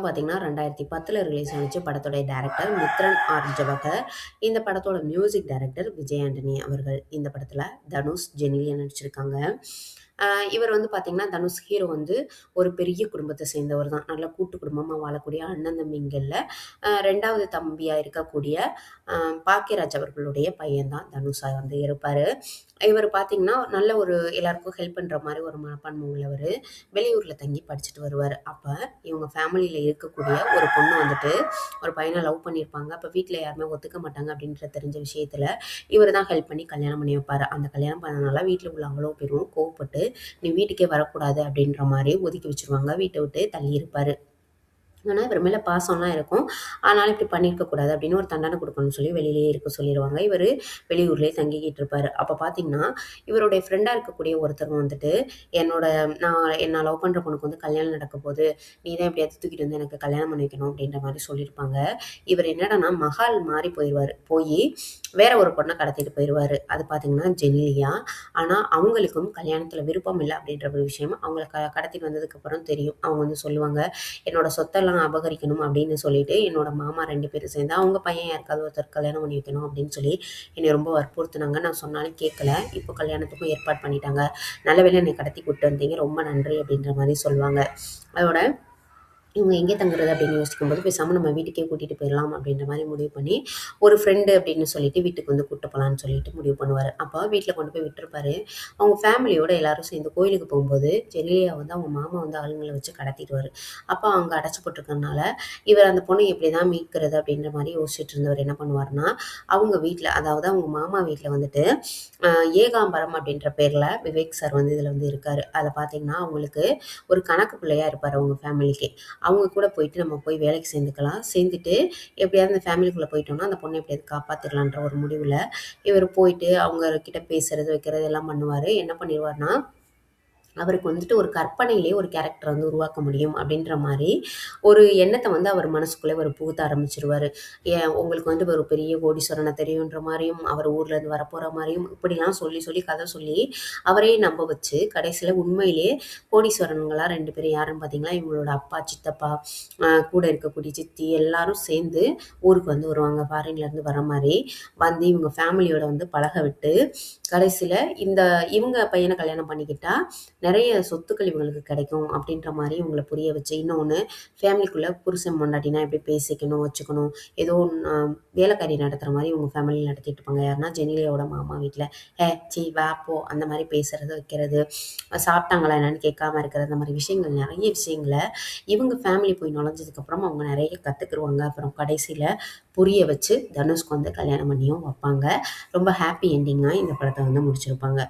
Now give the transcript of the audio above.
பார்த்தீங்கன்னா 2010ல் ரிலீஸ் ஆனுச்சு. படத்தோட director Mithran R Jawahar. இந்த படத்தோட மியூசிக் டைரக்டர் விஜய் ஆண்டனி அவர்கள். இந்த படத்துல தனுஷ், ஜெனிலியா நடிச்சிருக்காங்க. இவர் வந்து பார்த்தீங்கன்னா, தனுஷ் ஹீரோ வந்து ஒரு பெரிய குடும்பத்த சேர்ந்தவர் தான். நல்ல கூட்டு குடும்பமா வாழக்கூடிய அண்ணன் தம்பிங்கள்ல 2வது தம்பியா இருக்கக்கூடிய அ பாக்கியராஜ் அவர்களுடைய பையன் தான் தனுஷா வந்து இருப்பாரு. இவர் பார்த்தீங்கன்னா, நல்ல ஒரு எல்லாருக்கும் ஹெல்ப் பண்ற மாரி ஒரு மனப்பான்மை உள்ளவரு. வெளியூர்ல தங்கி படிச்சுட்டு வருவாரு. அப்ப இவங்க ஃபேமிலில இருக்கக்கூடிய ஒரு பொண்ணு வந்துட்டு ஒரு பையன லவ் பண்ணியிருப்பாங்க. அப்ப வீட்ல யாருமே ஒத்துக்க மாட்டாங்க அப்படின்ற தெரிஞ்ச விஷயத்துல, இவரு தான் ஹெல்ப் பண்ணி கல்யாணம் பண்ணி வைப்பாரு. அந்த கல்யாணம் பண்ணனால வீட்ல உள்ள அவ்வளோ பேரும் கோவப்பட்டு, "நீ வீட்டுக்கே வரக்கூடாது" அப்படின்ற மாரி ஒதுக்கி வச்சுருவாங்க. வீட்ட விட்டு தள்ளி இருப்பாரு. ஆனா, இவர் மேல பாசம்லாம் இருக்கும். ஆனாலும் இப்படி பண்ணியிருக்க கூடாது அப்படின்னு ஒரு தண்டனை குடுக்கணும்னு சொல்லி வெளியிலேயே இருக்க சொல்லிருவாங்க. இவரு வெளியூர்லயே தங்கிக்கிட்டு இருப்பாரு. அப்ப பார்த்தீங்கன்னா, இவருடைய ஃப்ரெண்டா இருக்கக்கூடிய ஒருத்தர் வந்துட்டு, என்னோட நான் லவ் பண்ற பொண்ணுக்கு வந்து கல்யாணம் நடக்க போது. நீ தான் எப்படியாவது தூக்கிட்டு வந்து எனக்கு கல்யாணம் பண்ணி வைக்கணும் அப்படின்ற மாரி சொல்லியிருப்பாங்க. இவர் என்னடான்னா மகால் மாறி போயிருவாரு. வேற ஒரு பொண்ண கடத்திட்டு போயிருவாரு. அது பார்த்தீங்கன்னா ஜெனிலியா. ஆனா, அவங்களுக்கும் கல்யாணத்துல விருப்பம் இல்ல அப்படின்ற ஒரு விஷயம் அவங்கள கடத்திட்டு வந்ததுக்கப்புறம் தெரியும். அவங்க வந்து சொல்லுவாங்க, என்னோட சொத்தெல்லாம் அபகரிக்கணும் அப்படின்னு சொல்லிட்டு, என்னோட மாமா 2 பேரும் சேர்ந்து, அவங்க பையன் யாருக்காவது ஒருத்தருக்கு கல்யாணம் பண்ணி வைக்கணும் அப்படின்னு சொல்லி, என்னைய ரொம்ப வற்புறுத்துனாங்க. நான் சொன்னாலும் கேட்கல. இப்போ கல்யாணத்துக்கும் ஏற்பாடு பண்ணிட்டாங்க. நல்ல வேளை என்னை கடத்தி கூட்டிட்டு வந்தீங்க. ரொம்ப நன்றி அப்படின்ற மாரி சொல்லுவாங்க. அதோட இவங்க எங்கே தங்குறது அப்படின்னு யோசிக்கும்போது, பேசாம நம்ம வீட்டுக்கே கூட்டிட்டு போயிரலாம் அப்படின்ற மாரி முடிவு பண்ணி, ஒரு ஃப்ரெண்டு அப்படின்னு சொல்லிட்டு வீட்டுக்கு வந்து கூட்டு போலான்னு சொல்லிட்டு முடிவு பண்ணுவாரு. அப்ப வீட்ல கொண்டு போய் விட்டுருப்பாரு. அவங்க ஃபேமிலியோட எல்லாரும் சேர்ந்து கோயிலுக்கு போகும்போது, ஜெனிலியா வந்து அவங்க மாமா வந்து ஆளுங்கள வச்சு கடத்திருவாரு. அப்ப அங்க அடைச்சு போட்டுருக்கனால, இவர் அந்த பொண்ண எப்படிதான் மீட்கிறது அப்படின்ற மாரி யோசிச்சுட்டு இருந்தவர் என்ன பண்ணுவாருன்னா, அவங்க வீட்ல அதாவது அவங்க மாமா வீட்ல வந்துட்டு, அ ஏகாம்பரம் அப்படின்ற பேர்ல விவேக் சார் வந்து இதுல வந்து இருக்காரு. அத பார்த்தீங்கன்னா, அவங்களுக்கு ஒரு கணக்கு பிள்ளையா இருப்பாரு அவங்க ஃபேமிலிக்கே. அவங்க கூட போயிட்டு நம்ம போய் வேலைக்கு சேர்ந்துக்கலாம். சேர்ந்துட்டு எப்படியாவது அந்த ஃபேமிலிக்குள்ள போயிட்டோம்னா, அந்த பொண்ண எப்படியாவது காப்பாத்திரலான்ற ஒரு முடிவுல, இவரு போயிட்டு அவங்க கிட்ட பேசுறது, வைக்கிறது எல்லாம் பண்ணுவாரு. என்ன பண்ணிருவாருன்னா, அவருக்கு வந்துட்டு ஒரு கற்பனையிலேயே ஒரு கேரக்டர வந்து உருவாக்க முடியும் அப்படின்ற மாரி, ஒரு எண்ணத்த வந்து அவர் மனசுக்குள்ள இவரு புகுத்த ஆரம்பிச்சுருவாரு. உங்களுக்கு வந்து ஒரு பெரிய கோடீஸ்வரன தெரியுன்ற மாரியும், அவர் ஊர்லேருந்து வரப்போற மாரியும், இப்படிலாம் சொல்லி சொல்லி கதை சொல்லி, அவரையே நம்ப வச்சு, கடைசியில உண்மையிலேயே கோடீஸ்வரனுங்களா 2 பேரும் யாருன்னு பார்த்தீங்கன்னா, இவங்களோட அப்பா, சித்தப்பா, கூட இருக்கக்கூடிய சித்தி எல்லாரும் சேர்ந்து ஊருக்கு வந்து வருவாங்க. ஃபாரின்லேருந்து வர மாரி. வந்து இவங்க ஃபேமிலியோட வந்து பழக விட்டு, கடைசியில இவங்க பையன கல்யாணம் பண்ணிக்கிட்டா, நெறைய சொத்துக்கள் இவங்களுக்கு கிடைக்கும் அப்படின்ற மாரி இவங்கள புரிய வச்சு, இன்னொன்னு ஃபேமிலிக்குள்ள புருஷன் பொண்டாட்டினா எப்படி பேசிக்கணும், வச்சுக்கணும். ஏதோ வேலைக்காரி நடத்துற மாரி இவங்க ஃபேமிலி நடத்திட்டு இருப்பாங்க. யாருன்னா ஜெனிலியாவோட மாமா வீட்ல. ச்சீ வா போ" அந்த மாரி பேசுறது, வைக்கிறது. சாப்பிட்டாங்களா என்னன்னு கேட்காம இருக்கிறது. அந்த மாரி விஷயங்கள் நெறைய விஷயங்கள இவங்க ஃபேமிலி போய் நுழைஞ்சதுக்கப்புறம் அவங்க நெறைய கத்துக்குருவாங்க. அப்புறம் கடைசியில புரிய வச்சு தனுஷ்க்கு வந்து கல்யாணம் பண்ணியும் வைப்பாங்க. ரொம்ப ஹாப்பி எண்டிங்கா இந்த படத்த வந்து முடிச்சிருப்பாங்க.